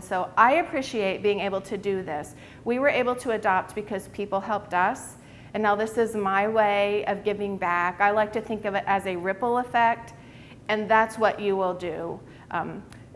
so I appreciate being able to do this. We were able to adopt because people helped us, and now this is my way of giving back. I like to think of it as a ripple effect, and that's what you will do.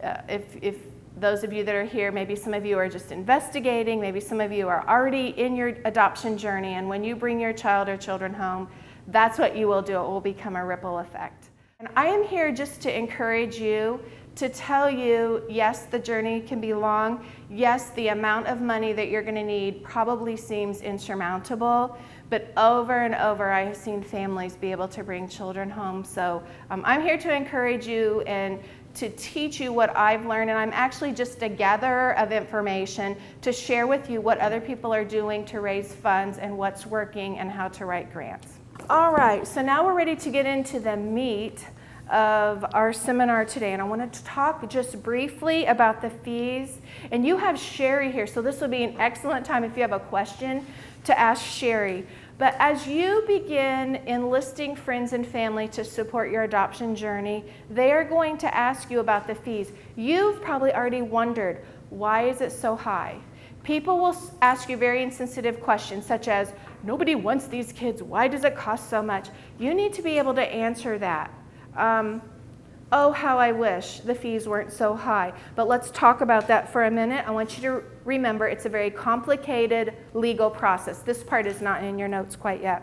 If those of you that are here, maybe some of you are just investigating, maybe some of you are already in your adoption journey, and when you bring your child or children home, that's what you will do. It will become a ripple effect. And I am here just to encourage you, to tell you, yes, the journey can be long. Yes, the amount of money that you're going to need probably seems insurmountable, but over and over I have seen families be able to bring children home. So I'm here to encourage you and to teach you what I've learned, and I'm actually just a gatherer of information to share with you what other people are doing to raise funds and what's working and how to write grants. All right, so now we're ready to get into the meat of our seminar today, and I want to talk just briefly about the fees. And you have Sherry here, so this will be an excellent time if you have a question to ask Sherry. But as you begin enlisting friends and family to support your adoption journey, they are going to ask you about the fees. You've probably already wondered, why is it so high? People will ask you very insensitive questions such as, nobody wants these kids, why does it cost so much? You need to be able to answer that. Oh, how I wish the fees weren't so high. But let's talk about that for a minute. I want you to remember it's a very complicated legal process. This part is not in your notes quite yet.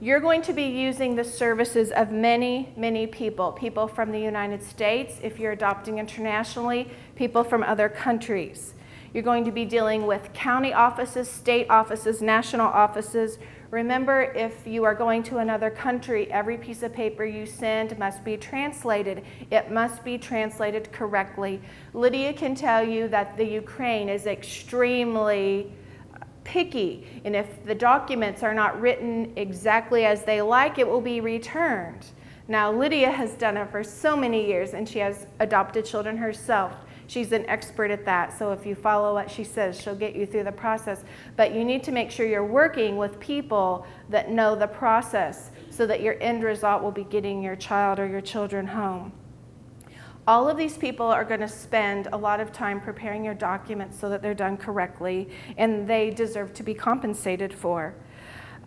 You're going to be using the services of many, many people. People from the United States, if you're adopting internationally, people from other countries. You're going to be dealing with county offices, state offices, national offices. Remember, if you are going to another country, every piece of paper you send must be translated. It must be translated correctly. Lydia can tell you that the Ukraine is extremely picky, and if the documents are not written exactly as they like, it will be returned. Now, Lydia has done it for so many years, and she has adopted children herself. She's an expert at that, so if you follow what she says, she'll get you through the process. But you need to make sure you're working with people that know the process so that your end result will be getting your child or your children home. All of these people are going to spend a lot of time preparing your documents so that they're done correctly, and they deserve to be compensated for.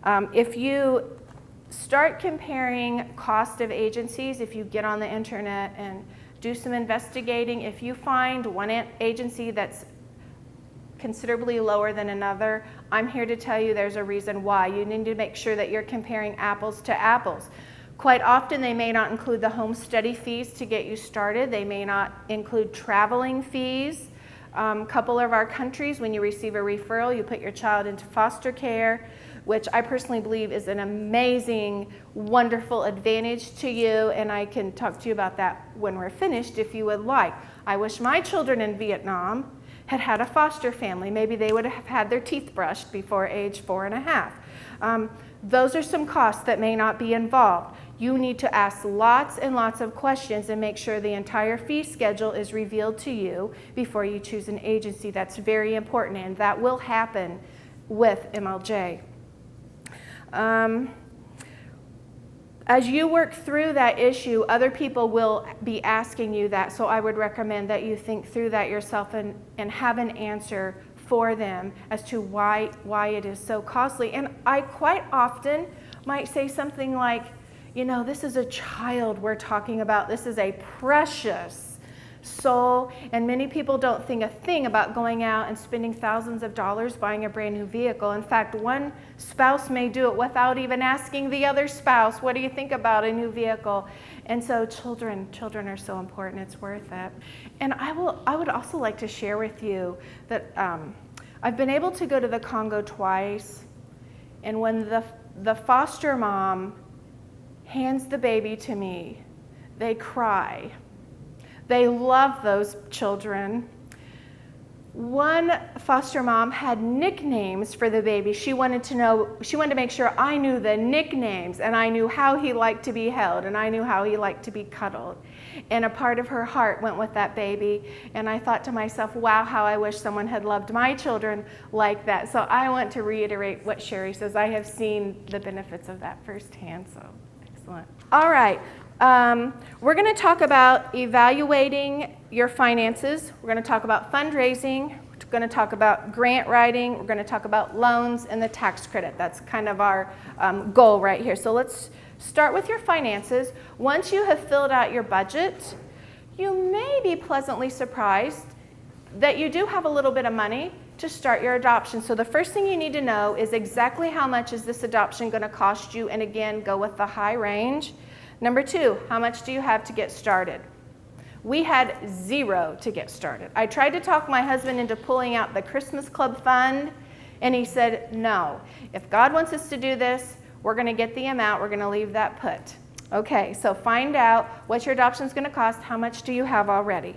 If you start comparing cost of agencies, if you get on the internet and do some investigating, if you find one agency that's considerably lower than another, I'm here to tell you there's a reason why. You need to make sure that you're comparing apples to apples. Quite often they may not include the home study fees to get you started. They may not include traveling fees. A couple of our countries, when you receive a referral, you put your child into foster care, which I personally believe is an amazing, wonderful advantage to you, and I can talk to you about that when we're finished if you would like. I wish my children in Vietnam had had a foster family. Maybe they would have had their teeth brushed before age 4.5. Those are some costs that may not be involved. You need to ask lots and lots of questions and make sure the entire fee schedule is revealed to you before you choose an agency. That's very important, and that will happen with MLJ. As you work through that issue, other people will be asking you that, so I would recommend that you think through that yourself and have an answer for them as to why it is so costly. And I quite often might say something like, you know, this is a child we're talking about. This is a precious soul, and many people don't think a thing about going out and spending thousands of dollars buying a brand new vehicle. In fact, one spouse may do it without even asking the other spouse, what do you think about a new vehicle? And so children are so important. It's worth it. And I would also like to share with you that I've been able to go to the Congo twice, and when the foster mom hands the baby to me, they cry. They love those children. One foster mom had nicknames for the baby. She wanted to make sure I knew the nicknames, and I knew how he liked to be held, and I knew how he liked to be cuddled. And a part of her heart went with that baby, and I thought to myself, wow, how I wish someone had loved my children like that. So I want to reiterate what Sherry says. I have seen the benefits of that firsthand, so excellent. All right. We're going to talk about evaluating your finances. We're going to talk about fundraising. We're going to talk about grant writing. We're going to talk about loans and the tax credit. That's kind of our goal right here. So let's start with your finances. Once you have filled out your budget, you may be pleasantly surprised that you do have a little bit of money to start your adoption. So the first thing you need to know is exactly how much is this adoption going to cost you, and again, go with the high range. Number two, how much do you have to get started? We had zero to get started. I tried to talk my husband into pulling out the Christmas Club fund, and he said, no, if God wants us to do this, we're going to get the amount, we're going to leave that put. Okay, so find out what your adoption is going to cost, how much do you have already.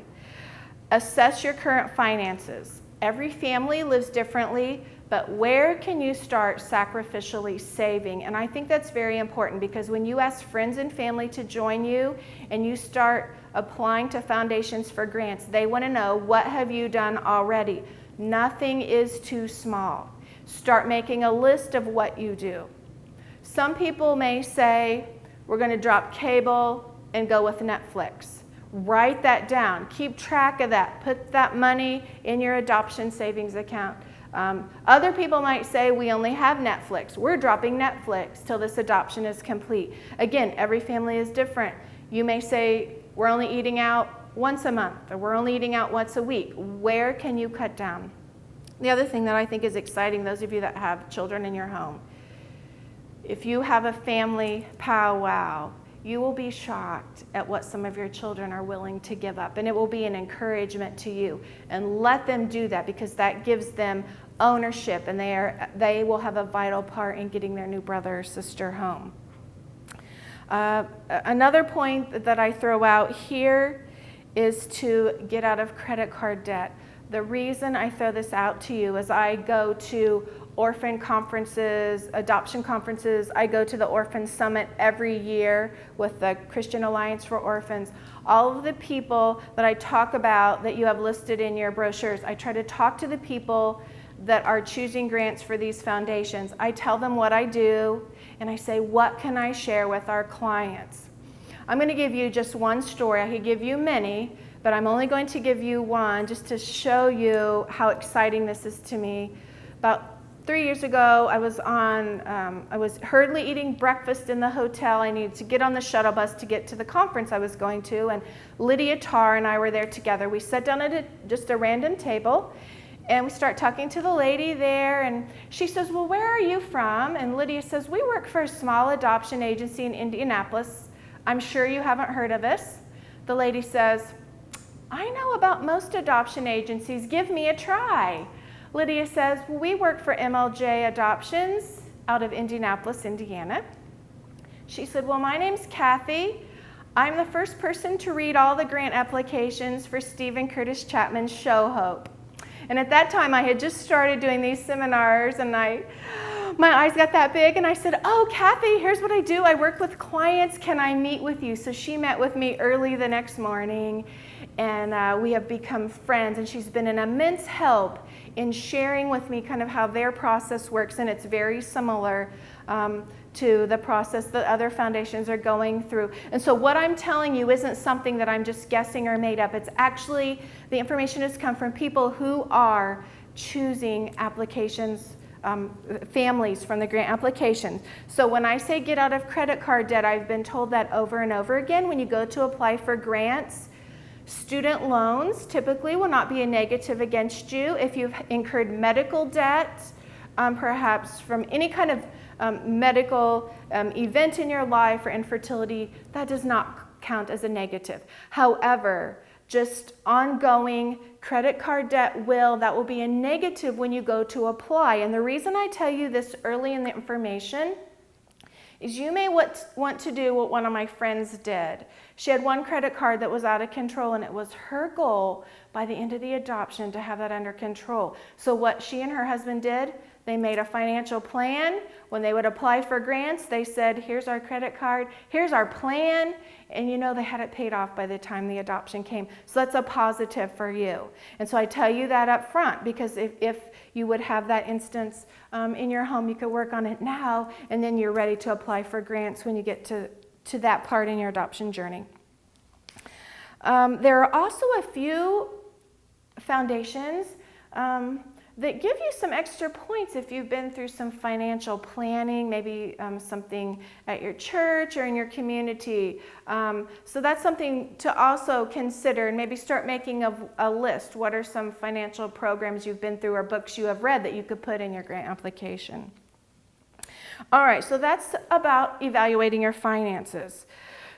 Assess your current finances. Every family lives differently, but where can you start sacrificially saving? And I think that's very important, because when you ask friends and family to join you and you start applying to foundations for grants, they want to know, what have you done already? Nothing is too small. Start making a list of what you do. Some people may say, we're going to drop cable and go with Netflix. Write that down. Keep track of that. Put that money in your adoption savings account. Other people might say, we only have Netflix. We're dropping Netflix till this adoption is complete. Again, every family is different. You may say, we're only eating out once a month, or we're only eating out once a week. Where can you cut down? The other thing that I think is exciting, those of you that have children in your home, if you have a family powwow, you will be shocked at what some of your children are willing to give up, and it will be an encouragement to you. And let them do that, because that gives them ownership, and they will have a vital part in getting their new brother or sister home. Another point that I throw out here is to get out of credit card debt. The reason I throw this out to you is I go to orphan conferences, adoption conferences. I go to the Orphan Summit every year with the Christian Alliance for Orphans. All of the people that I talk about that you have listed in your brochures, I try to talk to the people that are choosing grants for these foundations. I tell them what I do, and I say, what can I share with our clients? I'm going to give you just one story. I could give you many, but I'm only going to give you one just to show you how exciting this is to me. About 3 years ago, I was hurriedly eating breakfast in the hotel. I needed to get on the shuttle bus to get to the conference I was going to, and Lydia Tarr and I were there together. We sat down at just a random table, and we start talking to the lady there, and she says, well, where are you from? And Lydia says, we work for a small adoption agency in Indianapolis. I'm sure you haven't heard of us. The lady says, I know about most adoption agencies. Give me a try. Lydia says, well, we work for MLJ Adoptions out of Indianapolis, Indiana. She said, well, my name's Kathy. I'm the first person to read all the grant applications for Stephen Curtis Chapman's Show Hope. And at that time, I had just started doing these seminars, and my eyes got that big, and I said, oh, Kathy, here's what I do. I work with clients. Can I meet with you? So she met with me early the next morning, and we have become friends, and she's been an immense help in sharing with me kind of how their process works, and it's very similar to the process that other foundations are going through. And so what I'm telling you isn't something that I'm just guessing or made up. It's actually, the information has come from people who are choosing applications, families from the grant application. So when I say get out of credit card debt, I've been told that over and over again. When you go to apply for grants, student loans typically will not be a negative against you. If you've incurred medical debt, perhaps from any kind of medical event in your life or infertility, that does not count as a negative. However, just ongoing credit card debt that will be a negative when you go to apply. And the reason I tell you this early in the information is you may want to do what one of my friends did. She had one credit card that was out of control, and it was her goal by the end of the adoption to have that under control. So what she and her husband did, they made a financial plan. When they would apply for grants, they said, here's our credit card, here's our plan, and you know they had it paid off by the time the adoption came. So that's a positive for you. And so I tell you that up front, because if you would have that instance in your home, you could work on it now, and then you're ready to apply for grants when you get to to that part in your adoption journey. There are also a few foundations that give you some extra points if you've been through some financial planning, maybe something at your church or in your community. So that's something to also consider, and maybe start making a list. What are some financial programs you've been through or books you have read that you could put in your grant application? All right, so that's about evaluating your finances.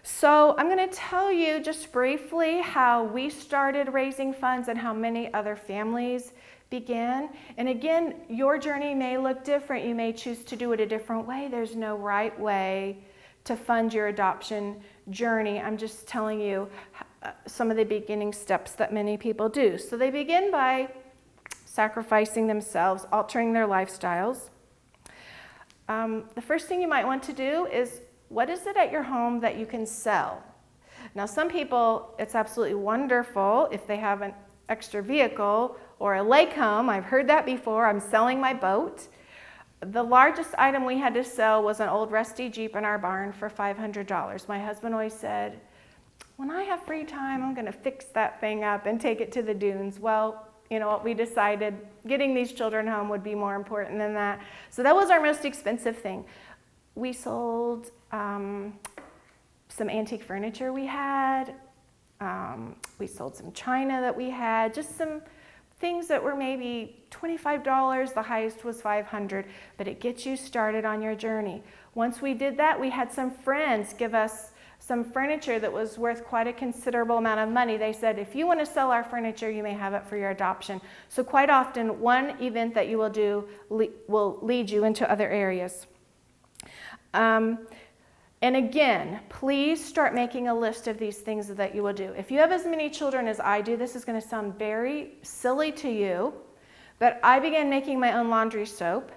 So I'm going to tell you just briefly how we started raising funds and how many other families began. And again, your journey may look different. You may choose to do it a different way. There's no right way to fund your adoption journey. I'm just telling you some of the beginning steps that many people do. So they begin by sacrificing themselves, altering their lifestyles. The first thing you might want to do is, what is it at your home that you can sell? Now, some people, it's absolutely wonderful if they have an extra vehicle or a lake home. I've heard that before. I'm selling my boat. The largest item we had to sell was an old rusty Jeep in our barn for $500. My husband always said, when I have free time, I'm going to fix that thing up and take it to the dunes. Well, you know what, we decided getting these children home would be more important than that. So that was our most expensive thing. We sold some antique furniture we had. We sold some china that we had, just some things that were maybe $25. The highest was $500, but it gets you started on your journey. Once we did that, we had some friends give us some furniture that was worth quite a considerable amount of money. They said, if you want to sell our furniture, you may have it for your adoption. So quite often, one event that you will do will lead you into other areas. And again, please start making a list of these things that you will do. If you have as many children as I do, this is going to sound very silly to you, but I began making my own laundry soap.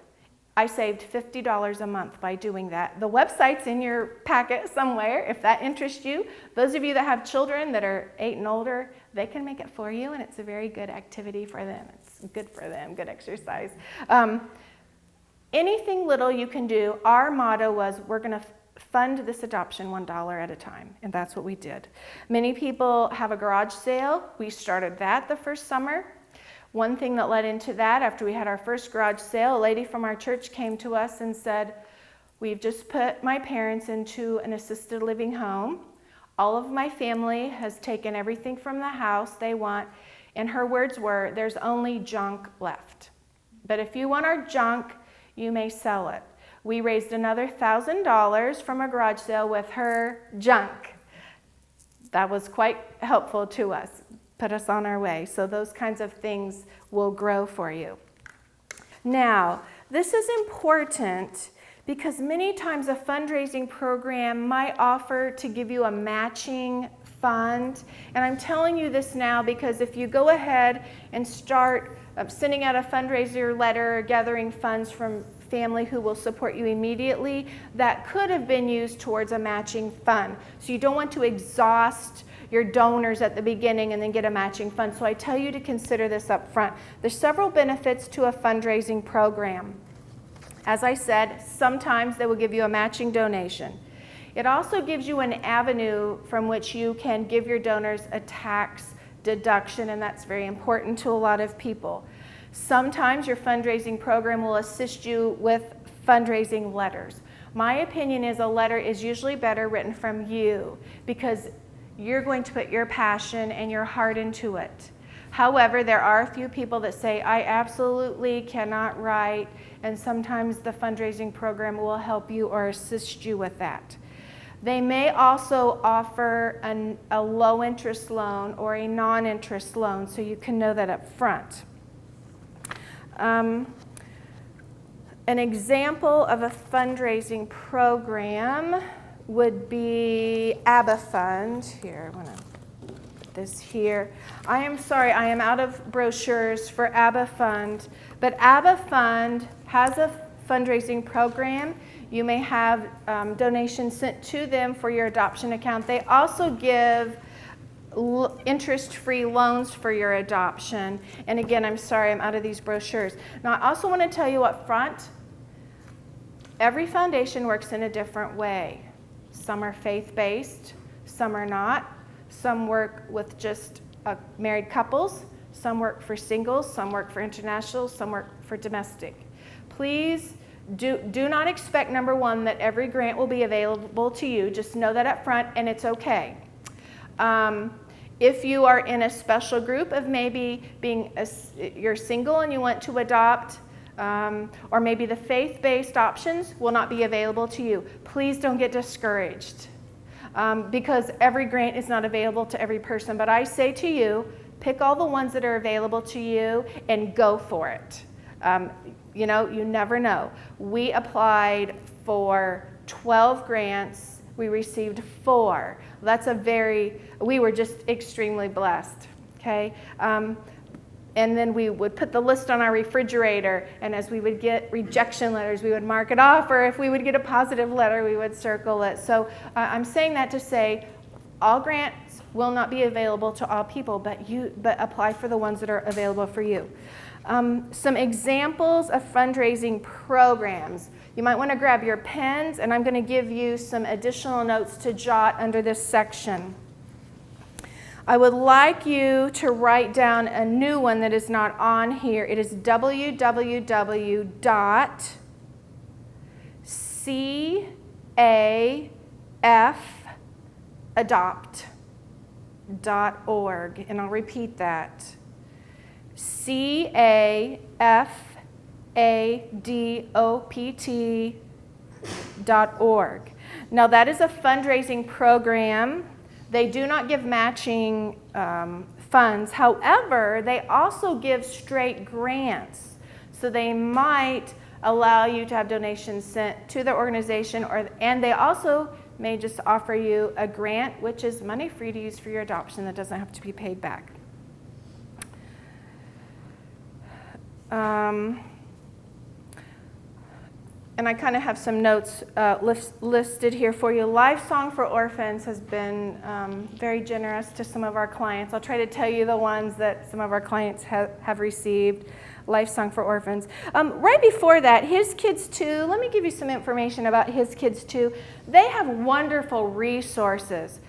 I saved $50 a month by doing that. The website's in your packet somewhere if that interests you. Those of you that have children that are 8 and older, they can make it for you, and it's a very good activity for them. It's good for them, good exercise. Anything little you can do. Our motto was, we're going to fund this adoption $1 at a time, and that's what we did. Many people have a garage sale. We started that the first summer. One thing that led into that, after we had our first garage sale, a lady from our church came to us and said, we've just put my parents into an assisted living home. All of my family has taken everything from the house they want, and her words were, there's only junk left. But if you want our junk, you may sell it. We raised another $1,000 from a garage sale with her junk. That was quite helpful to us, put us on our way. So those kinds of things will grow for you. Now, this is important because many times a fundraising program might offer to give you a matching fund. And I'm telling you this now because if you go ahead and start sending out a fundraiser letter, gathering funds from family who will support you immediately, that could have been used towards a matching fund. So you don't want to exhaust your donors at the beginning and then get a matching fund. So I tell you to consider this up front. There's several benefits to a fundraising program. As I said, sometimes they will give you a matching donation. It also gives you an avenue from which you can give your donors a tax deduction, and that's very important to a lot of people. Sometimes your fundraising program will assist you with fundraising letters. My opinion is a letter is usually better written from you because you're going to put your passion and your heart into it. However, there are a few people that say, I absolutely cannot write, and sometimes the fundraising program will help you or assist you with that. They may also offer a low-interest loan or a non-interest loan, so you can know that up front. An example of a fundraising program would be ABBA Fund. Here, I'm going to put this here. I am sorry, I am out of brochures for ABBA Fund, but ABBA Fund has a fundraising program. You may have donations sent to them for your adoption account. They also give interest-free loans for your adoption. And again, I'm sorry, I'm out of these brochures. Now, I also want to tell you up front, every foundation works in a different way. Some are faith-based, some are not. Some work with just married couples, some work for singles, some work for international, some work for domestic. Please do not expect, number one, that every grant will be available to you. Just know that up front, and it's okay. If you are in a special group of maybe you're single and you want to adopt, or maybe the faith-based options will not be available to you, please don't get discouraged, because every grant is not available to every person. But I say to you, pick all the ones that are available to you and go for it. You know, you never know. We applied for 12 grants. We received 4. We were just extremely blessed, okay? And then we would put the list on our refrigerator, and as we would get rejection letters, we would mark it off, or if we would get a positive letter, we would circle it. So I'm saying that to say all grants will not be available to all people, but apply for the ones that are available for you. Some examples of fundraising programs. You might want to grab your pens, and I'm going to give you some additional notes to jot under this section. I would like you to write down a new one that is not on here. It is www.cafadopt.org, and I'll repeat that. cafadopt.org. Now that is a fundraising program. They do not give matching funds. However, they also give straight grants. So they might allow you to have donations sent to their organization, and they also may just offer you a grant, which is money free to use for your adoption that doesn't have to be paid back. And I kind of have some notes listed here for you. Life Song for Orphans has been very generous to some of our clients. I'll try to tell you the ones that some of our clients have received. Life Song for Orphans. Right before that, His Kids Too. Let me give you some information about His Kids Too. They have wonderful resources.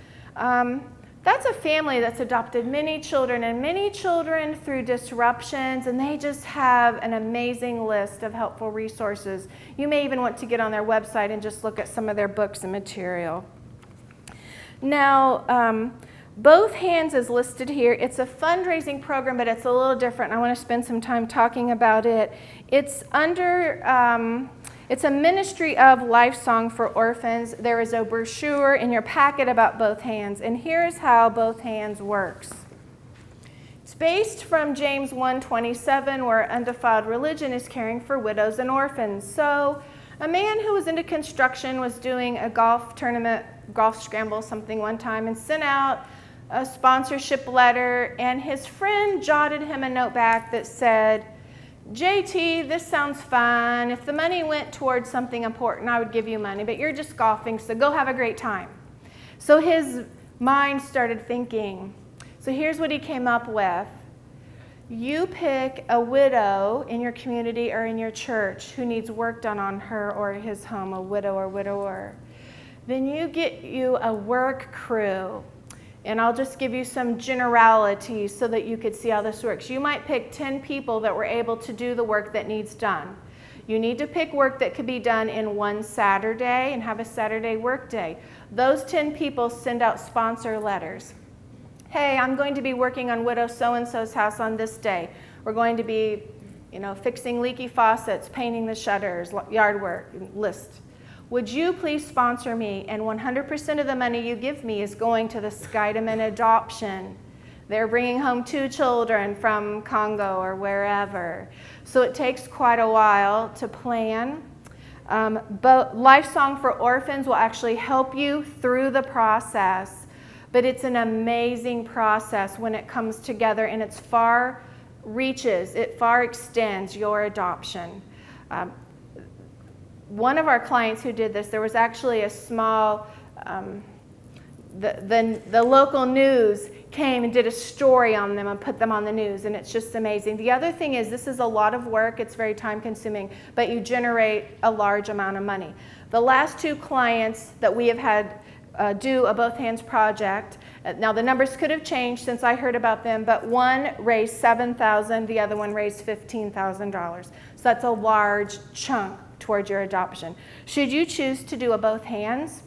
That's a family that's adopted many children through disruptions, and they just have an amazing list of helpful resources. You may even want to get on their website and just look at some of their books and material. Now, Both Hands is listed here. It's a fundraising program, but it's a little different. I want to spend some time talking about it. It's it's a ministry of Life Song for Orphans. There is a brochure in your packet about Both Hands, and here's how Both Hands works. It's based from James 1:27, where undefiled religion is caring for widows and orphans. So a man who was into construction was doing a golf tournament, golf scramble, something one time, and sent out a sponsorship letter, and his friend jotted him a note back that said, JT, this sounds fun. If the money went towards something important, I would give you money, but you're just golfing, so go have a great time. So his mind started thinking. So here's what he came up with. You pick a widow in your community or in your church who needs work done on her or his home, a widow or widower. Then you get you a work crew. And I'll just give you some generalities so that you could see how this works. You might pick 10 people that were able to do the work that needs done. You need to pick work that could be done in one Saturday and have a Saturday work day. Those 10 people send out sponsor letters. Hey, I'm going to be working on widow so-and-so's house on this day. We're going to be, fixing leaky faucets, painting the shutters, yard work, list. Would you please sponsor me? And 100% of the money you give me is going to the Skydeman Adoption. They're bringing home 2 children from Congo or wherever. So it takes quite a while to plan. But Life Song for Orphans will actually help you through the process. But it's an amazing process when it comes together, and it far extends your adoption. One of our clients who did this, there was actually a small, the local news came and did a story on them and put them on the news, and it's just amazing. The other thing is this is a lot of work. It's very time consuming, but you generate a large amount of money. The last 2 clients that we have had do a both hands project. Now the numbers could have changed since I heard about them, but one raised $7,000, the other one raised $15,000. So that's a large chunk towards your adoption. Should you choose to do a both hands,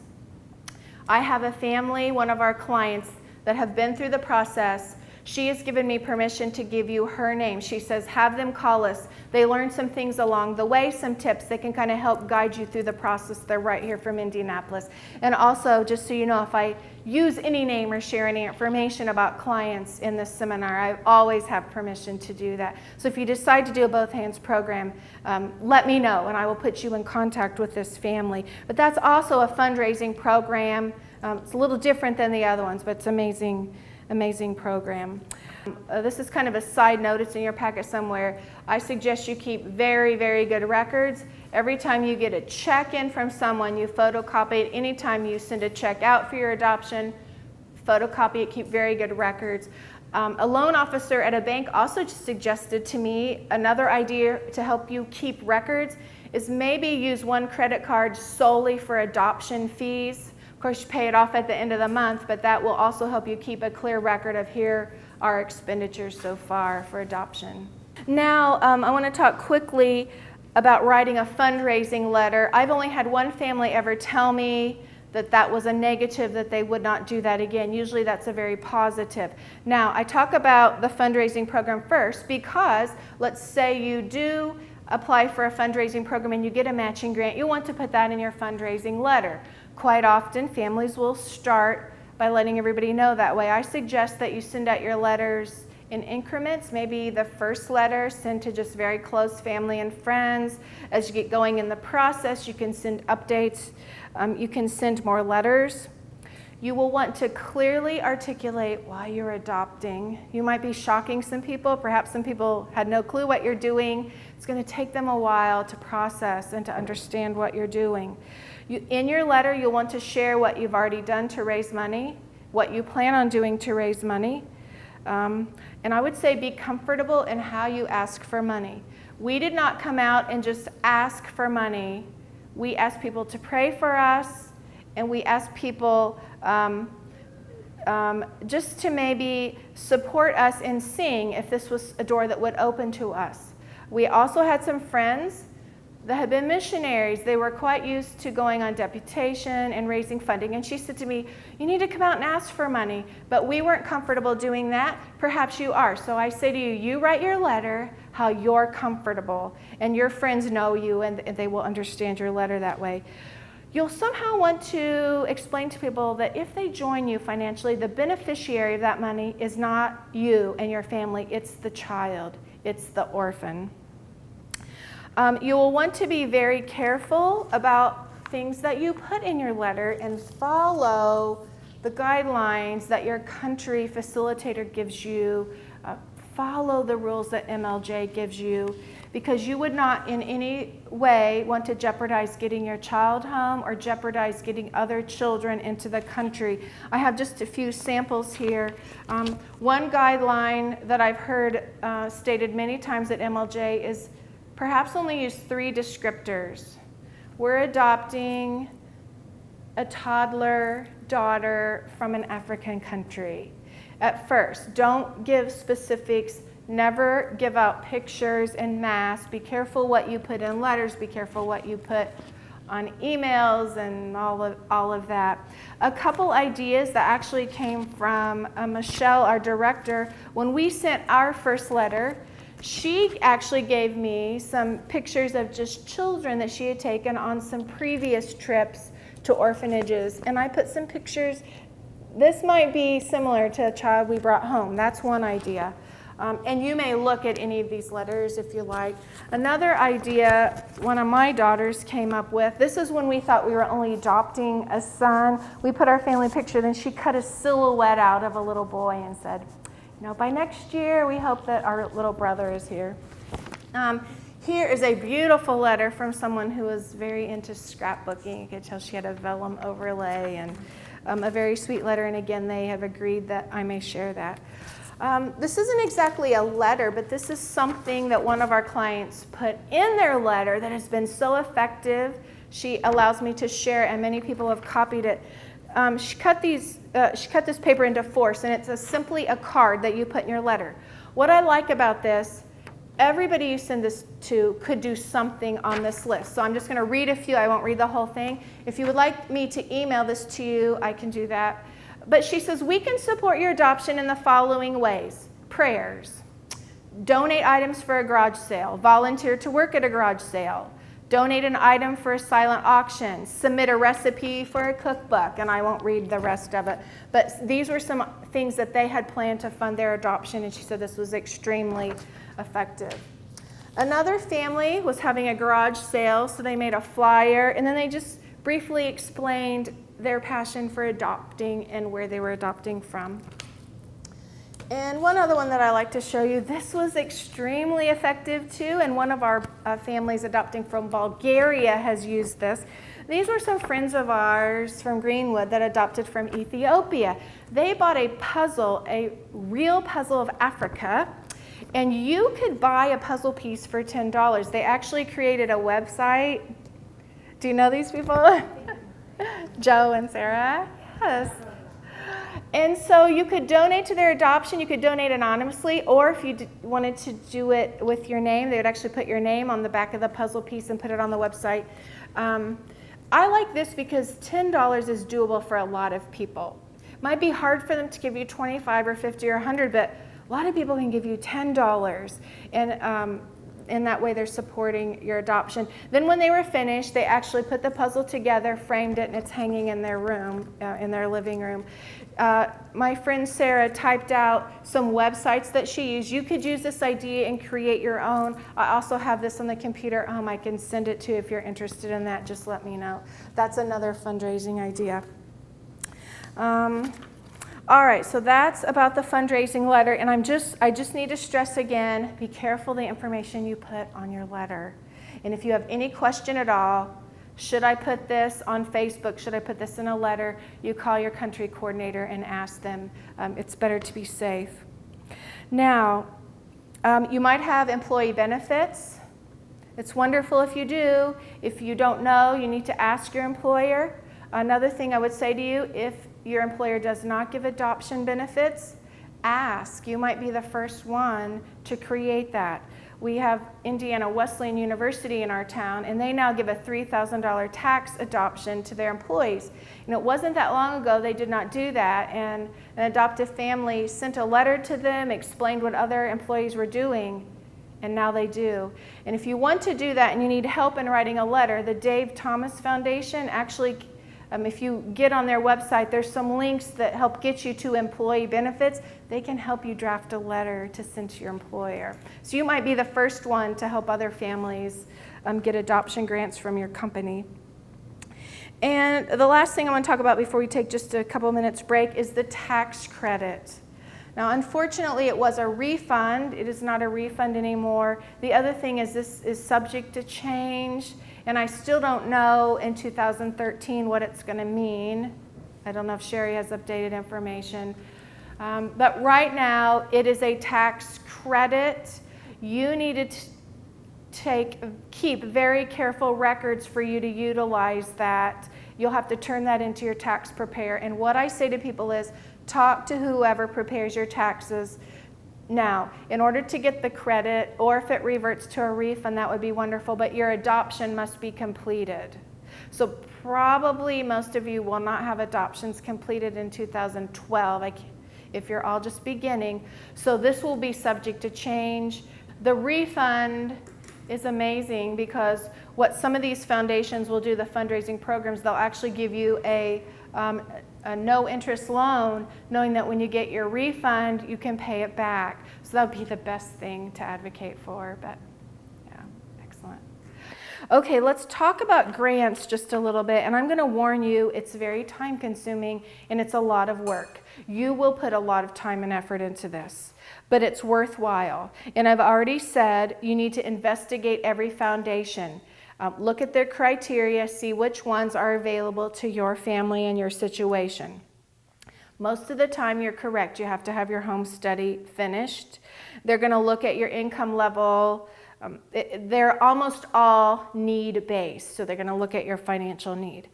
I have a family, one of our clients that have been through the process. She has given me permission to give you her name. She says, have them call us. They learned some things along the way, some tips. They can kind of help guide you through the process. They're right here from Indianapolis. And also, just so you know, if I use any name or share any information about clients in this seminar, I always have permission to do that. So if you decide to do a both hands program, let me know and I will put you in contact with this family. But that's also a fundraising program. It's a little different than the other ones, but it's amazing program. This is kind of a side note. It's in your packet somewhere. I suggest you keep very, very good records. Every time you get a check in from someone, you photocopy it. Anytime you send a check out for your adoption, photocopy it. Keep very good records. A loan officer at a bank also suggested to me another idea to help you keep records is maybe use one credit card solely for adoption fees. Of course, you pay it off at the end of the month, but that will also help you keep a clear record of here are expenditures so far for adoption. Now, I want to talk quickly about writing a fundraising letter. I've only had one family ever tell me that was a negative, that they would not do that again. Usually that's a very positive. Now, I talk about the fundraising program first because let's say you do apply for a fundraising program and you get a matching grant. You want to put that in your fundraising letter. Quite often, families will start by letting everybody know that way. I suggest that you send out your letters in increments. Maybe the first letter send to just very close family and friends. As you get going in the process, you can send updates. You can send more letters. You will want to clearly articulate why you're adopting. You might be shocking some people. Perhaps some people had no clue what you're doing. It's going to take them a while to process and to understand what you're doing. In your letter, you'll want to share what you've already done to raise money, what you plan on doing to raise money. And I would say be comfortable in how you ask for money. We did not come out and just ask for money. We asked people to pray for us, and we asked people just to maybe support us in seeing if this was a door that would open to us. We also had some friends that had been missionaries. They were quite used to going on deputation and raising funding. And she said to me, you need to come out and ask for money. But we weren't comfortable doing that. Perhaps you are. So I say to you, you write your letter how you're comfortable. And your friends know you and they will understand your letter that way. You'll somehow want to explain to people that if they join you financially, the beneficiary of that money is not you and your family. It's the child. It's the orphan. You will want to be very careful about things that you put in your letter and follow the guidelines that your country facilitator gives you. Follow the rules that MLJ gives you, because you would not in any way want to jeopardize getting your child home or jeopardize getting other children into the country. I have just a few samples here. One guideline that I've heard stated many times at MLJ is perhaps only use 3 descriptors. We're adopting a toddler daughter from an African country. At first, don't give specifics. Never give out pictures en masse. Be careful what you put in letters. Be careful what you put on emails and all of that. A couple ideas that actually came from Michelle, our director. When we sent our first letter, she actually gave me some pictures of just children that she had taken on some previous trips to orphanages. And I put some pictures. This might be similar to a child we brought home. That's one idea. And you may look at any of these letters if you like. Another idea one of my daughters came up with, this is when we thought we were only adopting a son. We put our family picture, then she cut a silhouette out of a little boy and said, by next year, we hope that our little brother is here. Here is a beautiful letter from someone who was very into scrapbooking. You could tell she had a vellum overlay. a very sweet letter, and again, they have agreed that I may share that. This isn't exactly a letter, but this is something that one of our clients put in their letter that has been so effective. She allows me to share, and many people have copied it. She cut this paper into 4, and it's simply a card that you put in your letter. What I like about this, everybody you send this to could do something on this list. So I'm just going to read a few. I won't read the whole thing. If you would like me to email this to you, I can do that. But she says, we can support your adoption in the following ways. Prayers. Donate items for a garage sale. Volunteer to work at a garage sale. Donate an item for a silent auction. Submit a recipe for a cookbook. And I won't read the rest of it. But these were some things that they had planned to fund their adoption, and she said this was extremely effective. Another family was having a garage sale, so they made a flyer, and then they just briefly explained their passion for adopting and where they were adopting from. And one other one that I like to show you, this was extremely effective too, and one of our families adopting from Bulgaria has used this. These were some friends of ours from Greenwood that adopted from Ethiopia. They bought a puzzle, a real puzzle of Africa, and you could buy a puzzle piece for $10. They actually created a website. Do you know these people? Joe and Sarah? Yes. And so you could donate to their adoption. You could donate anonymously, or if you wanted to do it with your name, they would actually put your name on the back of the puzzle piece and put it on the website. I like this because $10 is doable for a lot of people. It might be hard for them to give you $25 or $50 or $100, but a lot of people can give you $10, and in that way they're supporting your adoption. Then when they were finished, they actually put the puzzle together, framed it, and it's hanging in their room, in their living room. My friend Sarah typed out some websites that she used. You could use this idea and create your own. I also have this on the computer at home. I can send it to you if you're interested in that. Just let me know. That's another fundraising idea. All right, so that's about the fundraising letter, and I just need to stress again, be careful the information you put on your letter. And if you have any question at all, should I put this on Facebook? Should I put this in a letter? You call your country coordinator and ask them. It's better to be safe. Now, you might have employee benefits. It's wonderful if you do. If you don't know, you need to ask your employer. Another thing I would say to you, if your employer does not give adoption benefits, ask. You might be the first one to create that. We have Indiana Wesleyan University in our town, and they now give a $3,000 tax adoption to their employees. And it wasn't that long ago they did not do that, and an adoptive family sent a letter to them, explained what other employees were doing, and now they do. And if you want to do that and you need help in writing a letter, the Dave Thomas Foundation actually, if you get on their website, there's some links that help get you to employee benefits. They can help you draft a letter to send to your employer. So you might be the first one to help other families get adoption grants from your company. And the last thing I want to talk about before we take just a couple minutes break is the tax credit. Now, unfortunately, it was a refund. It is not a refund anymore. The other thing is this is subject to change. And I still don't know in 2013 what it's going to mean. I don't know if Sherry has updated information. But right now, it is a tax credit. You need to keep very careful records for you to utilize that. You'll have to turn that into your tax preparer. And what I say to people is, talk to whoever prepares your taxes. Now, in order to get the credit, or if it reverts to a refund, that would be wonderful, but your adoption must be completed. So probably most of you will not have adoptions completed in 2012, if you're all just beginning. So this will be subject to change. The refund is amazing because what some of these foundations will do, the fundraising programs, they'll actually give you a no-interest loan, knowing that when you get your refund, you can pay it back. So that would be the best thing to advocate for, but yeah, excellent. Okay, let's talk about grants just a little bit, and I'm going to warn you, it's very time-consuming, and it's a lot of work. You will put a lot of time and effort into this, but it's worthwhile. And I've already said you need to investigate every foundation. Look at their criteria, see which ones are available to your family and your situation. Most of the time you're correct. You have to have your home study finished. They're going to look at your income level. They're almost all need-based, so they're going to look at your financial need.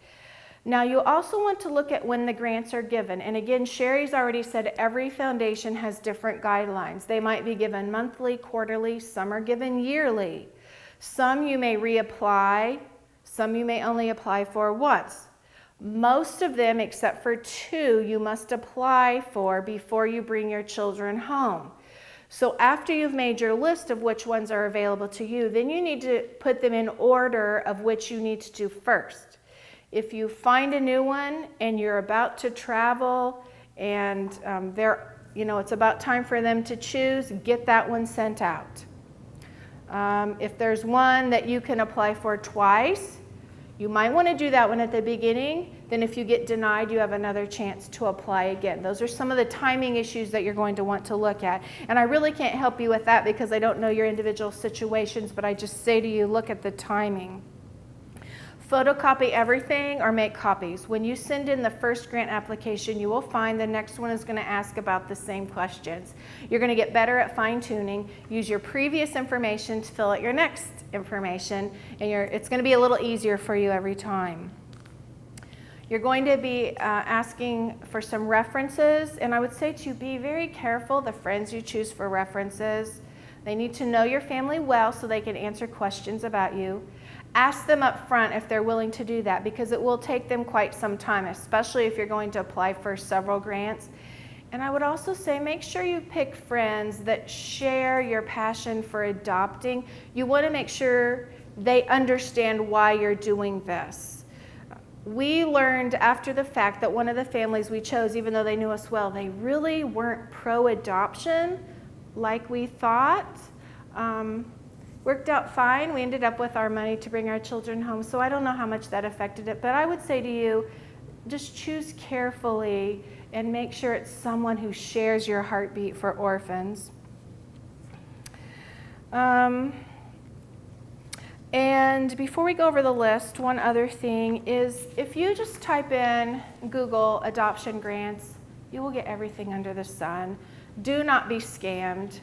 Now, you also want to look at when the grants are given. And again, Sherry's already said every foundation has different guidelines. They might be given monthly, quarterly, some are given yearly. Some you may reapply, some you may only apply for once. Most of them, except for 2, you must apply for before you bring your children home. So after you've made your list of which ones are available to you, then you need to put them in order of which you need to do first. If you find a new one and you're about to travel and it's about time for them to choose, get that one sent out. If there's one that you can apply for twice, you might want to do that one at the beginning. Then if you get denied, you have another chance to apply again. Those are some of the timing issues that you're going to want to look at. And I really can't help you with that because I don't know your individual situations, but I just say to you, look at the timing. Photocopy everything or make copies. When you send in the first grant application, you will find the next one is going to ask about the same questions. You're going to get better at fine-tuning. Use your previous information to fill out your next information, and it's going to be a little easier for you every time. You're going to be asking for some references, and I would say to you, be very careful the friends you choose for references. They need to know your family well so they can answer questions about you. Ask them up front if they're willing to do that because it will take them quite some time, especially if you're going to apply for several grants. And I would also say make sure you pick friends that share your passion for adopting. You want to make sure they understand why you're doing this. We learned after the fact that one of the families we chose, even though they knew us well, they really weren't pro-adoption like we thought. Worked out fine. We ended up with our money to bring our children home, so I don't know how much that affected it, but I would say to you, just choose carefully and make sure it's someone who shares your heartbeat for orphans. And before we go over the list, one other thing is if you just type in Google adoption grants, you will get everything under the sun. Do not be scammed.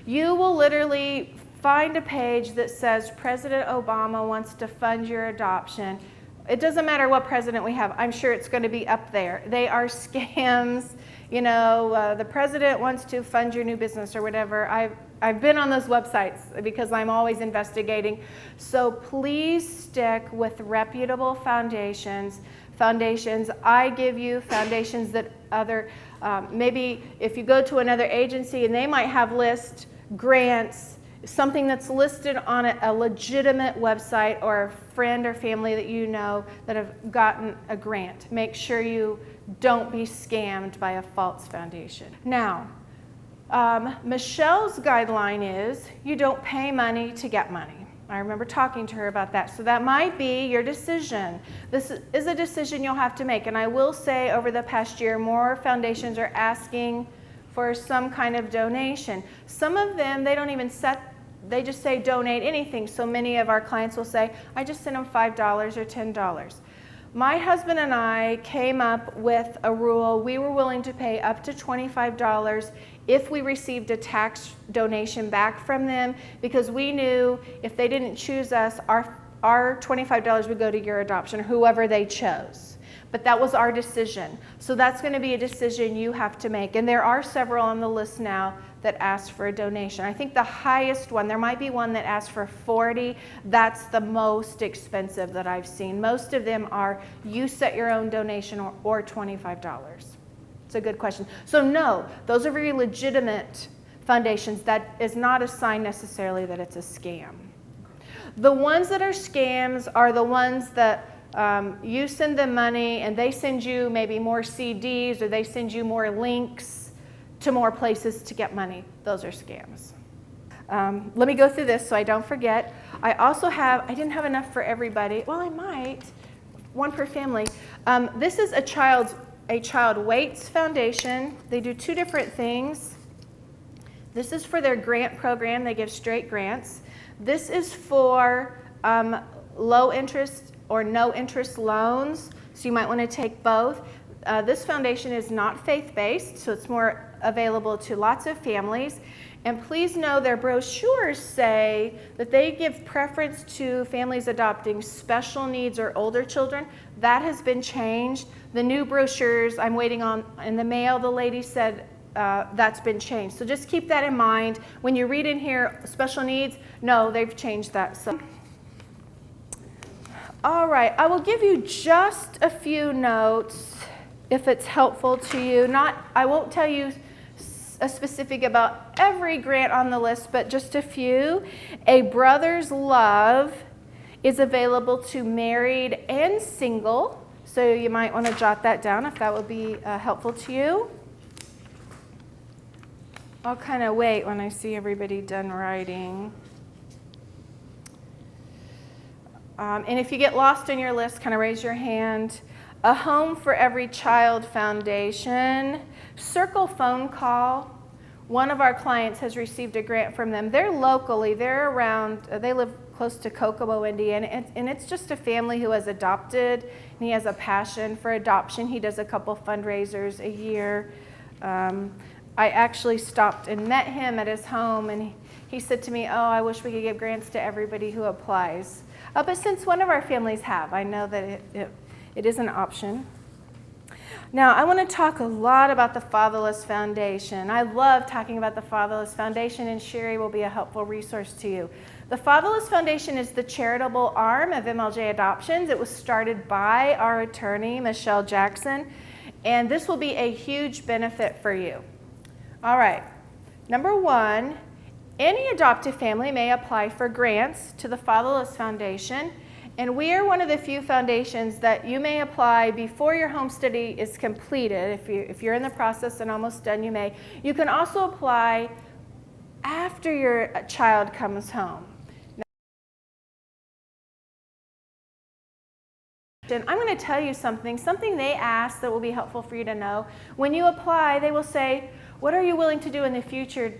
You will literally find a page that says President Obama wants to fund your adoption. It doesn't matter what president we have. I'm sure it's going to be up there. They are scams. The president wants to fund your new business or whatever. I've been on those websites because I'm always investigating. So please stick with reputable foundations. I give you foundations that maybe if you go to another agency and they might have list grants, something that's listed on a legitimate website or a friend or family that you know that have gotten a grant. Make sure you don't be scammed by a false foundation. Now, Michelle's guideline is you don't pay money to get money. I remember talking to her about that. So that might be your decision. This is a decision you'll have to make. And I will say over the past year, more foundations are asking for some kind of donation. Some of them, they don't even they just say donate anything. So many of our clients will say, I just sent them $5 or $10. My husband and I came up with a rule. We were willing to pay up to $25 if we received a tax donation back from them because we knew if they didn't choose us, our $25 would go to your adoption, whoever they chose. But that was our decision. So that's going to be a decision you have to make. And there are several on the list now that ask for a donation. I think the highest one, there might be one that asks for $40. That's the most expensive that I've seen. Most of them are you set your own donation or $25. It's a good question. So no, those are very legitimate foundations. That is not a sign necessarily that it's a scam. The ones that are scams are the ones that you send them money and they send you maybe more CDs or they send you more links to more places to get money. Those are scams. Let me go through this so I don't forget. I didn't have enough for everybody. Well, I might. One per family. This is a child waits foundation. They do 2 different things. This is for their grant program. They give straight grants. This is for low interest or no interest loans, so you might want to take both. This foundation is not faith-based, so it's more available to lots of families. And please know their brochures say that they give preference to families adopting special needs or older children. That has been changed. The new brochures I'm waiting on in the mail, the lady said that's been changed. So just keep that in mind. When you read in here special needs, no, they've changed that. So, all right, I will give you just a few notes if it's helpful to you. I won't tell you a specific about every grant on the list, but just a few. A Brother's Love is available to married and single, so you might want to jot that down if that would be helpful to you. I'll kind of wait when I see everybody done writing. And if you get lost in your list, kind of raise your hand. A Home for Every Child Foundation. Circle Phone Call. One of our clients has received a grant from them. They're locally, they're around, they live close to Kokomo, Indiana, and it's just a family who has adopted, and he has a passion for adoption. He does a couple fundraisers a year. I actually stopped and met him at his home, and he said to me, oh, I wish we could give grants to everybody who applies. But since one of our families have, I know that it is an option. Now, I want to talk a lot about the Fatherless Foundation. I love talking about the Fatherless Foundation, and Sherry will be a helpful resource to you. The Fatherless Foundation is the charitable arm of MLJ Adoptions. It was started by our attorney, Michelle Jackson, and this will be a huge benefit for you. All right, number one, any adoptive family may apply for grants to the Fatherless Foundation, and we are one of the few foundations that you may apply before your home study is completed. If you're in the process and almost done, you may. You can also apply after your child comes home. And I'm going to tell you something they ask that will be helpful for you to know. When you apply, they will say, what are you willing to do in the future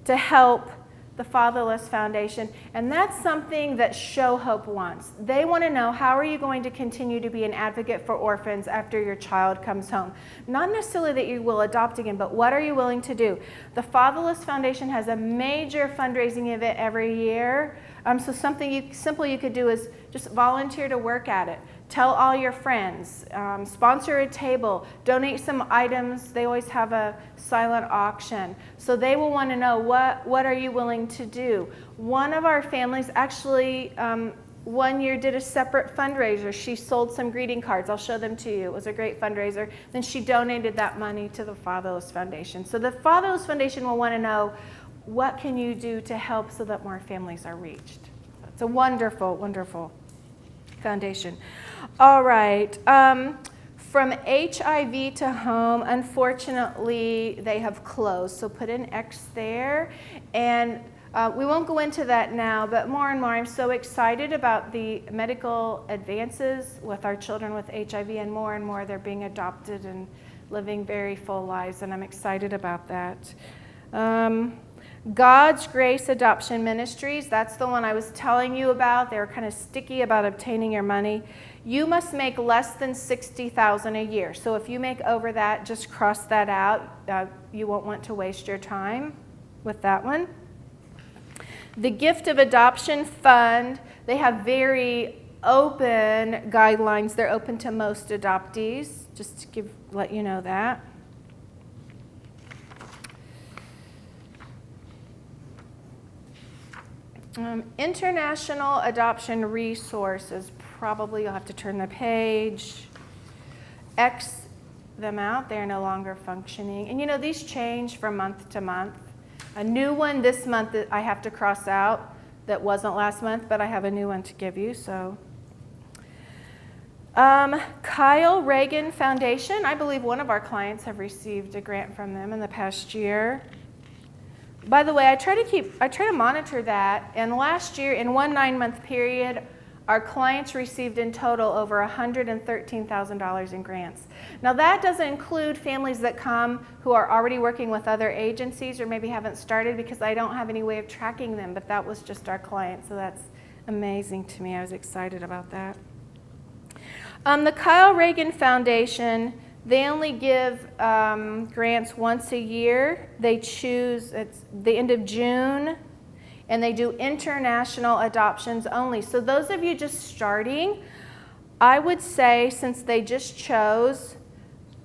to help the Fatherless Foundation? And that's something that Show Hope wants. They want to know, how are you going to continue to be an advocate for orphans after your child comes home? Not necessarily that you will adopt again, but what are you willing to do? The Fatherless Foundation has a major fundraising event every year. So something simple you could do is just volunteer to work at it. Tell all your friends, sponsor a table, donate some items. They always have a silent auction. So they will want to know, what are you willing to do? One of our families actually one year did a separate fundraiser. She sold some greeting cards. I'll show them to you. It was a great fundraiser. Then she donated that money to the Fatherless Foundation. So the Fatherless Foundation will want to know, what can you do to help so that more families are reached? It's a wonderful, wonderful foundation. All right. From HIV to Home, unfortunately, they have closed. So put an X there. And we won't go into that now, but more and more, I'm so excited about the medical advances with our children with HIV, and more they're being adopted and living very full lives, and I'm excited about that. God's Grace Adoption Ministries, that's the one I was telling you about. They were kind of sticky about obtaining your money. You must make less than $60,000 a year. So if you make over that, just cross that out. You won't want to waste your time with that one. The Gift of Adoption Fund, they have very open guidelines. They're open to most adoptees, just to let you know that. International Adoption Resources, probably you'll have to turn the page. X them out, they're no longer functioning. And you know, these change from month to month. A new one this month that I have to cross out that wasn't last month, but I have a new one to give you, so. Kyle Reagan Foundation, I believe one of our clients have received a grant from them in the past year. By the way, I try to monitor that, and last year, in one 9-month period, our clients received in total over $113,000 in grants. Now that doesn't include families that come who are already working with other agencies or maybe haven't started, because I don't have any way of tracking them, but that was just our client, so amazing to me. I was excited about that. The Kyle Reagan Foundation, they only give grants once a year. They choose, it's the end of June, and they do international adoptions only. So those of you just starting, I would say, since they just chose,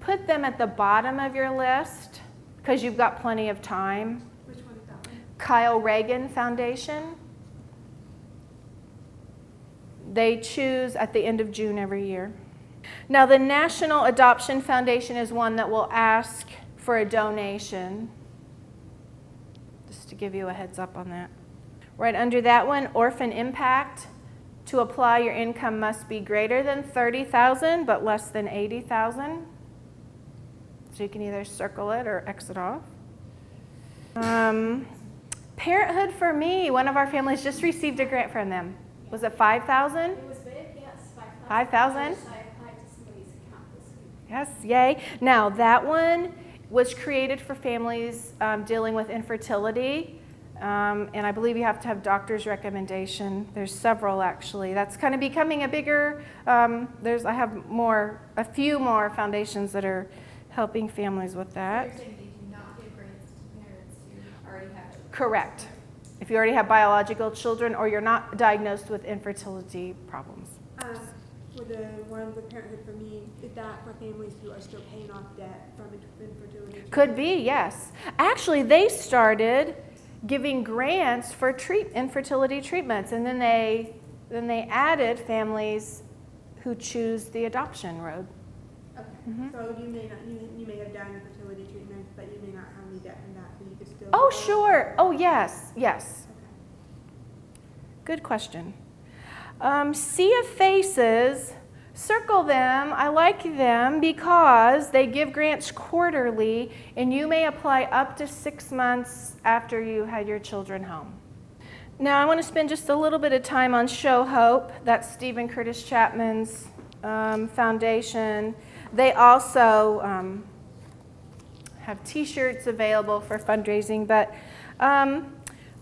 put them at the bottom of your list because you've got plenty of time. Which one is that one? Kyle Reagan Foundation. They choose at the end of June every year. Now, the National Adoption Foundation is one that will ask for a donation. Just to give you a heads up on that. Right under that one, Orphan Impact. To apply, your income must be greater than $30,000 but less than $80,000. So you can either circle it or X it off. Parenthood for Me, one of our families just received a grant from them. Was it $5,000? It was big, yes. $5,000. $5,000? I applied to somebody's account this week. Yes, yay. Now, that one was created for families dealing with infertility. And I believe you have to have doctor's recommendation. There's several, actually. That's kind of becoming a bigger, I have a few more foundations that are helping families with that. You're saying they do not give grants to parents who already have children? Correct. If you already have biological children or you're not diagnosed with infertility problems. For the one with Parenthood for Me, is that for families who are still paying off debt from infertility? Could be, yes. Actually, they started giving grants for infertility treatments, and then they added families who choose the adoption road. Okay. Mm-hmm. So you may have done infertility treatment, but you may not have any debt from that, but you could still. Oh, sure. Oh, yes. Okay. Good question. Sea of Faces, circle them. I like them because they give grants quarterly, and you may apply up to 6 months after you had your children home. Now, I want to spend just a little bit of time on Show Hope. That's Stephen Curtis Chapman's foundation. They also have t-shirts available for fundraising, but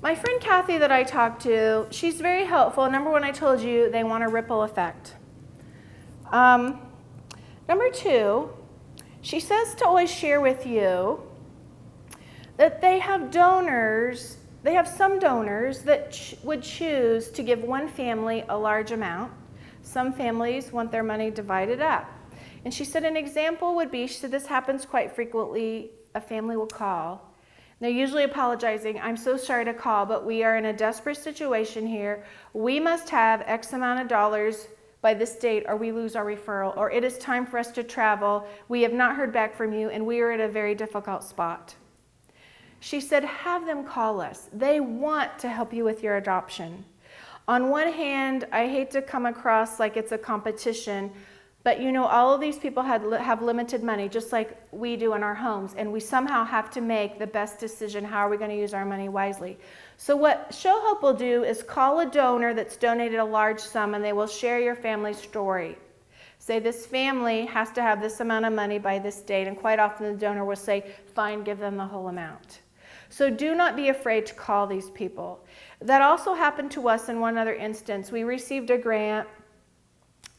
my friend Kathy that I talked to, she's very helpful. Number one, I told you they want a ripple effect. Number two, she says to always share with you that they have donors, they have some donors that would choose to give one family a large amount. Some families want their money divided up. And she said an example would be, she said this happens quite frequently, a family will call. They're usually apologizing, I'm so sorry to call, but we are in a desperate situation here. We must have X amount of dollars by this date or we lose our referral, or it is time for us to travel. We have not heard back from you and we are at a very difficult spot. She said, have them call us. They want to help you with your adoption. On one hand, I hate to come across like it's a competition, but you know, all of these people have limited money, just like we do in our homes, and we somehow have to make the best decision. How are we going to use our money wisely? So what Show Hope will do is call a donor that's donated a large sum, and they will share your family's story. Say this family has to have this amount of money by this date, and quite often the donor will say, fine, give them the whole amount. So do not be afraid to call these people. That also happened to us in one other instance. We received a grant,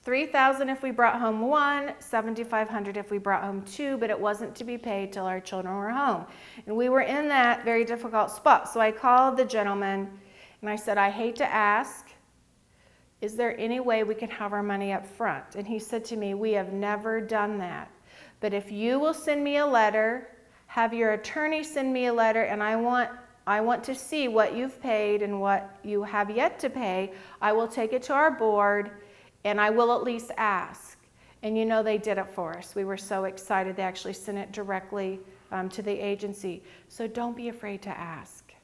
$3,000 if we brought home one, $7,500 if we brought home two, but it wasn't to be paid till our children were home. And we were in that very difficult spot. So I called the gentleman and I said, I hate to ask, is there any way we can have our money up front? And he said to me, we have never done that. But if you will send me a letter, have your attorney send me a letter, and I want to see what you've paid and what you have yet to pay, I will take it to our board and I will at least ask. And you know, they did it for us. We were so excited. They actually sent it directly to the agency. So don't be afraid to ask.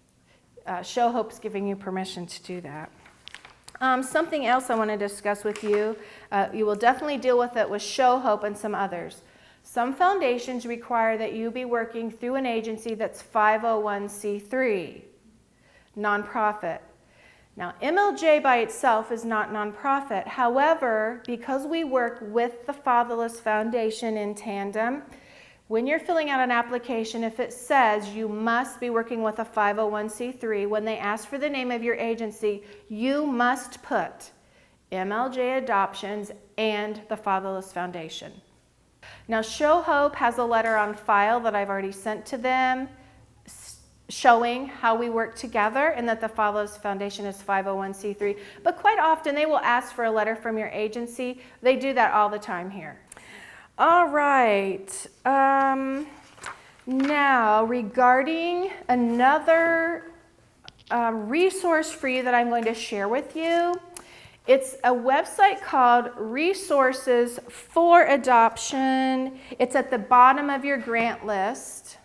Show Hope's giving you permission to do that. Something else I want to discuss with you. You will definitely deal with it with Show Hope and some others. Some foundations require that you be working through an agency that's 501c3, nonprofit. Now, MLJ by itself is not nonprofit. However, because we work with the Fatherless Foundation in tandem, when you're filling out an application, if it says you must be working with a 501c3, when they ask for the name of your agency, you must put MLJ Adoptions and the Fatherless Foundation. Now, Show Hope has a letter on file that I've already sent to them showing how we work together and that the Fatherless Foundation is 501c3. But quite often they will ask for a letter from your agency. They do that all the time here. All right. Now, regarding another resource for you that I'm going to share with you, it's a website called Resources for Adoption. It's at the bottom of your grant list.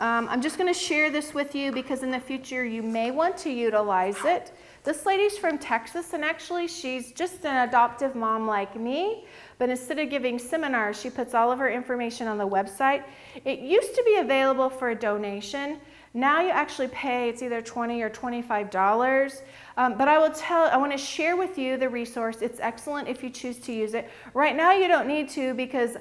I'm just going to share this with you because in the future you may want to utilize it. This lady's from Texas, and actually she's just an adoptive mom like me, but instead of giving seminars, she puts all of her information on the website. It used to be available for a donation. Now you actually pay, it's either $20 or $25. But I want to share with you the resource. It's excellent if you choose to use it. Right now you don't need to because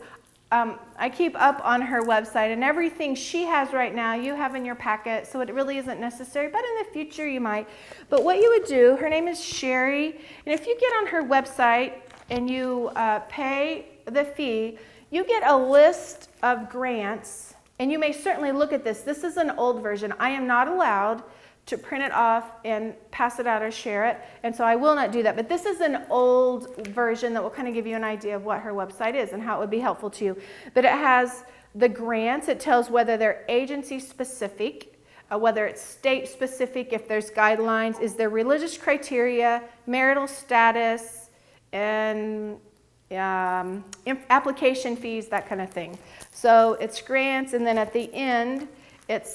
I keep up on her website, and everything she has right now you have in your packet, so it really isn't necessary, but in the future you might. But what you would do, her name is Sherry, and if you get on her website and you pay the fee, you get a list of grants, and you may certainly look at this. This is an old version. I am not allowed to print it off and pass it out or share it, and so I will not do that. But this is an old version that will kind of give you an idea of what her website is and how it would be helpful to you. But it has the grants. It tells whether they're agency specific, whether it's state specific, if there's guidelines, is there religious criteria, marital status, and application fees, that kind of thing. So it's grants, and then at the end,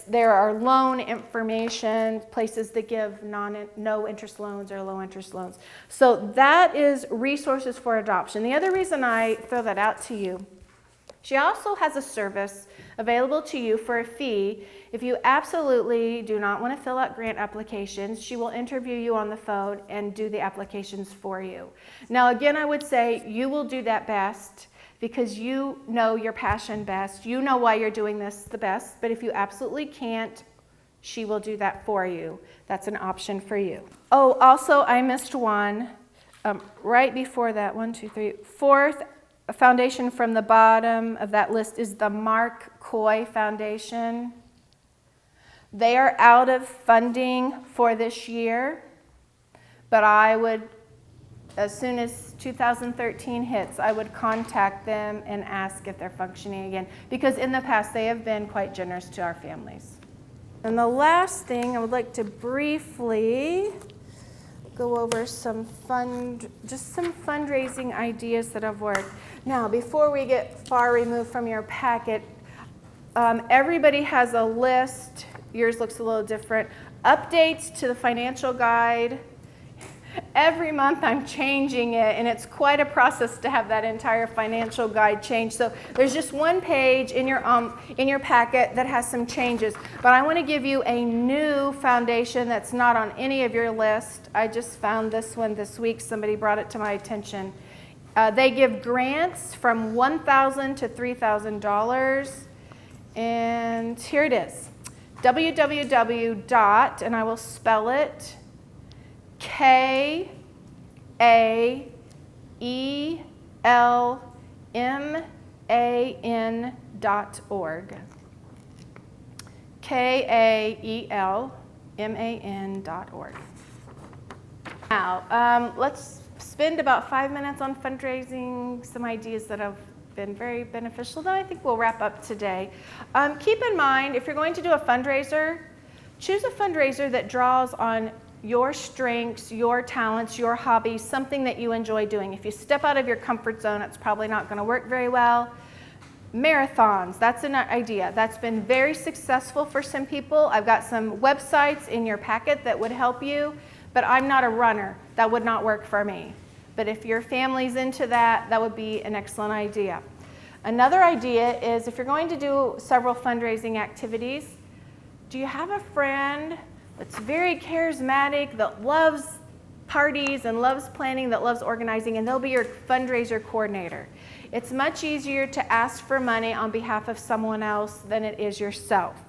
there are loan information, places that give no interest loans or low interest loans. So that is Resources for Adoption. The other reason I throw that out to you, she also has a service available to you for a fee. If you absolutely do not want to fill out grant applications, she will interview you on the phone and do the applications for you. Now again, I would say you will do that best, because you know your passion best. You know why you're doing this the best. But if you absolutely can't, she will do that for you. That's an option for you. Oh, also, I missed one. Right before that, 1, 2, 3. Fourth foundation from the bottom of that list is the Mark Coy Foundation. They are out of funding for this year, but I would, as soon as 2013 hits, I would contact them and ask if they're functioning again, because in the past they have been quite generous to our families. And the last thing, I would like to briefly go over some fundraising ideas that have worked. Now, before we get far removed from your packet, everybody has a list. Yours looks a little different. Updates to the financial guide. Every month I'm changing it, and it's quite a process to have that entire financial guide changed. So there's just one page in your packet that has some changes. But I want to give you a new foundation that's not on any of your list. I just found this one this week. Somebody brought it to my attention. They give grants from $1,000 to $3,000. And here it is. www. And I will spell it, KAELMAN.org. KAELMAN.org. Now, let's spend about 5 minutes on fundraising, some ideas that have been very beneficial. Then I think we'll wrap up today. Keep in mind, if you're going to do a fundraiser, choose a fundraiser that draws on your strengths, your talents, your hobbies, something that you enjoy doing. If you step out of your comfort zone, it's probably not going to work very well. Marathons, that's an idea. That's been very successful for some people. I've got some websites in your packet that would help you, but I'm not a runner. That would not work for me. But if your family's into that, that would be an excellent idea. Another idea is, if you're going to do several fundraising activities, do you have a friend that's very charismatic, that loves parties and loves planning, that loves organizing, and they'll be your fundraiser coordinator? It's much easier to ask for money on behalf of someone else than it is yourself.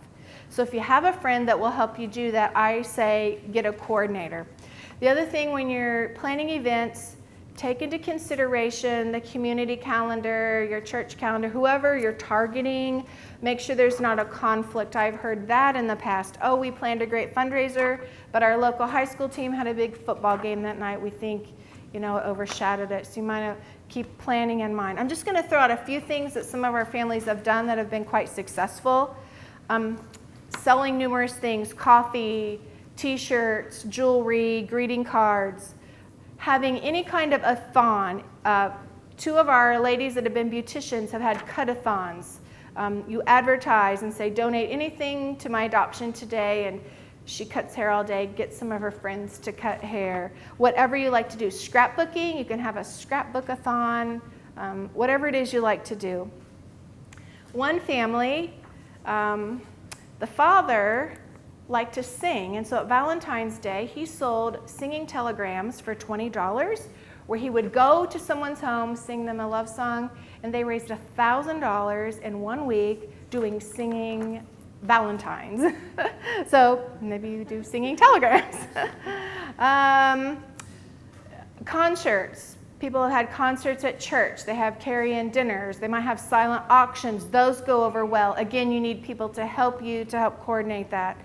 So if you have a friend that will help you do that, I say get a coordinator. The other thing, when you're planning events, take into consideration the community calendar, your church calendar, whoever you're targeting. Make sure there's not a conflict. I've heard that in the past. Oh, we planned a great fundraiser, but our local high school team had a big football game that night. We think, it overshadowed it. So you might keep planning in mind. I'm just going to throw out a few things that some of our families have done that have been quite successful. Selling numerous things: coffee, t-shirts, jewelry, greeting cards. Having any kind of a thon. Two of our ladies that have been beauticians have had cut-a-thons. You advertise and say, donate anything to my adoption today, and she cuts hair all day. Get some of her friends to cut hair. Whatever you like to do. Scrapbooking, you can have a scrapbook-a-thon, whatever it is you like to do. One family, the father liked to sing, and so at Valentine's Day he sold singing telegrams for $20, where he would go to someone's home, sing them a love song, and they raised $1,000 in 1 week doing singing Valentines. So maybe you do singing telegrams. Concerts. People have had concerts at church. They have carry-in dinners. They might have silent auctions. Those go over well. Again, you need people to help you, to help coordinate that.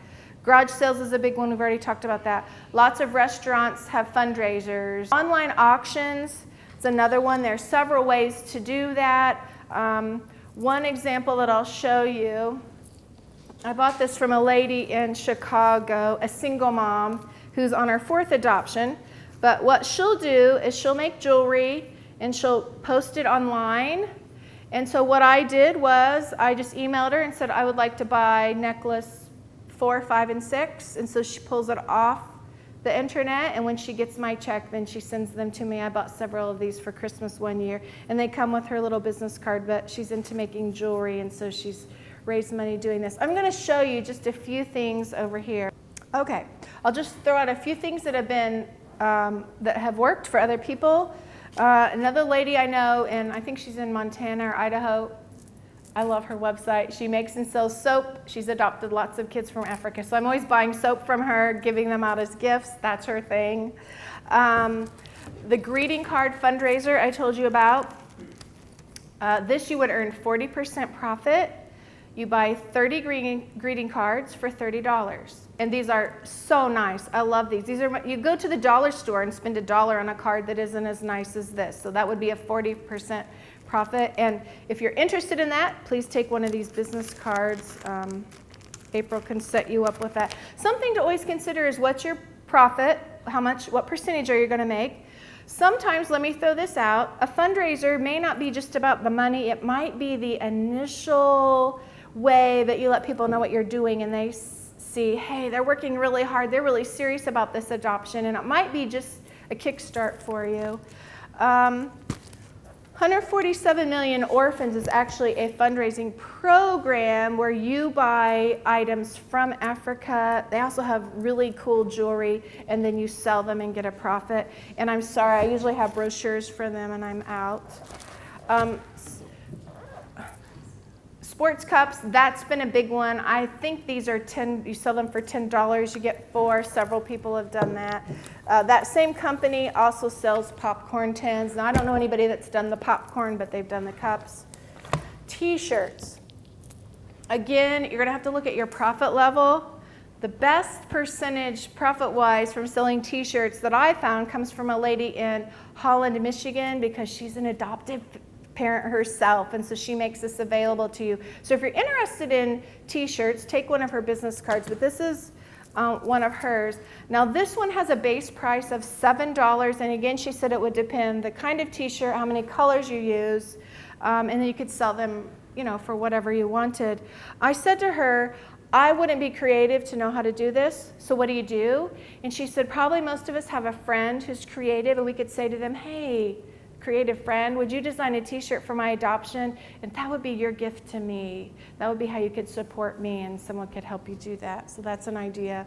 Garage sales is a big one. We've already talked about that. Lots of restaurants have fundraisers. Online auctions is another one. There are several ways to do that. One example that I'll show you, I bought this from a lady in Chicago, a single mom who's on her 4th adoption. But what she'll do is she'll make jewelry and she'll post it online. And so what I did was I just emailed her and said I would like to buy necklace 4, 5, and 6. And so she pulls it off the internet, and when she gets my check, then she sends them to me. I bought several of these for Christmas one year, and they come with her little business card, but she's into making jewelry, and so she's raised money doing this. I'm going to show you just a few things over here. Okay, I'll just throw out a few things that have been that have worked for other people. Another lady I know, and I think she's in Montana or Idaho. I love her website. She makes and sells soap. She's adopted lots of kids from Africa. So I'm always buying soap from her, giving them out as gifts. That's her thing. The greeting card fundraiser I told you about. This you would earn 40% profit. You buy 30 greeting cards for $30. And these are so nice. I love these. You go to the dollar store and spend $1 on a card that isn't as nice as this. So that would be a 40% profit. And if you're interested in that, please take one of these business cards. April can set you up with that. Something to always consider is what's your profit, what percentage are you going to make? Sometimes, let me throw this out, a fundraiser may not be just about the money. It might be the initial way that you let people know what you're doing, and they see, hey, they're working really hard. They're really serious about this adoption, and it might be just a kickstart for you. 147 Million Orphans is actually a fundraising program where you buy items from Africa. They also have really cool jewelry, and then you sell them and get a profit. And I'm sorry, I usually have brochures for them, and I'm out. Sports cups, that's been a big one. I think these are you sell them for $10, you get 4. Several people have done that. That same company also sells popcorn tins. Now, I don't know anybody that's done the popcorn, but they've done the cups. T-shirts. Again, you're going to have to look at your profit level. The best percentage profit-wise from selling T-shirts that I found comes from a lady in Holland, Michigan, because she's an adoptive parent herself, and so she makes this available to you. So if you're interested in T-shirts, take one of her business cards, but this is one of hers. Now this one has a base price of $7, and again she said it would depend the kind of T-shirt, how many colors you use, and then you could sell them, for whatever you wanted. I said to her, I wouldn't be creative to know how to do this, so what do you do? And she said, probably most of us have a friend who's creative, and we could say to them, hey, creative friend, would you design a T-shirt for my adoption? And that would be your gift to me. That would be how you could support me, and someone could help you do that. So that's an idea.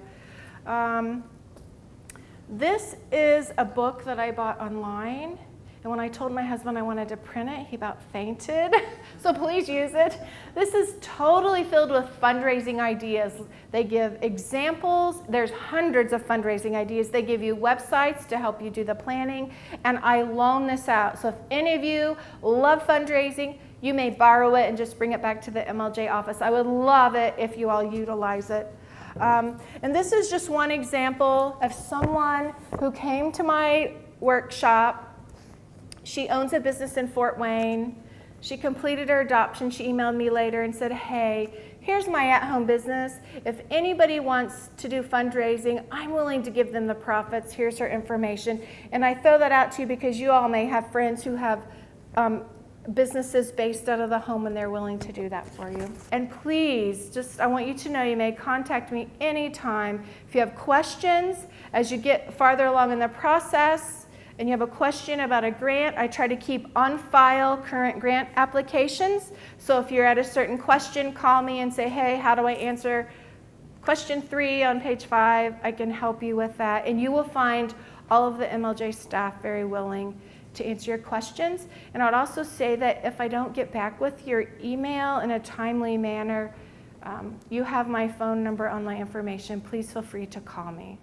This is a book that I bought online. And when I told my husband I wanted to print it, he about fainted. So please use it. This is totally filled with fundraising ideas. They give examples. There's hundreds of fundraising ideas. They give you websites to help you do the planning. And I loan this out. So if any of you love fundraising, you may borrow it and just bring it back to the MLJ office. I would love it if you all utilize it. And this is just one example of someone who came to my workshop. She owns a business in Fort Wayne. She completed her adoption. She emailed me later and said, hey, here's my at-home business. If anybody wants to do fundraising, I'm willing to give them the profits. Here's her information. And I throw that out to you because you all may have friends who have businesses based out of the home and they're willing to do that for you. And please, I want you to know you may contact me anytime. If you have questions as you get farther along in the process, and you have a question about a grant, I try to keep on file current grant applications. So if you're at a certain question, call me and say, hey, how do I answer question 3 on page 5? I can help you with that. And you will find all of the MLJ staff very willing to answer your questions. And I would also say that if I don't get back with your email in a timely manner, you have my phone number on my information. Please feel free to call me.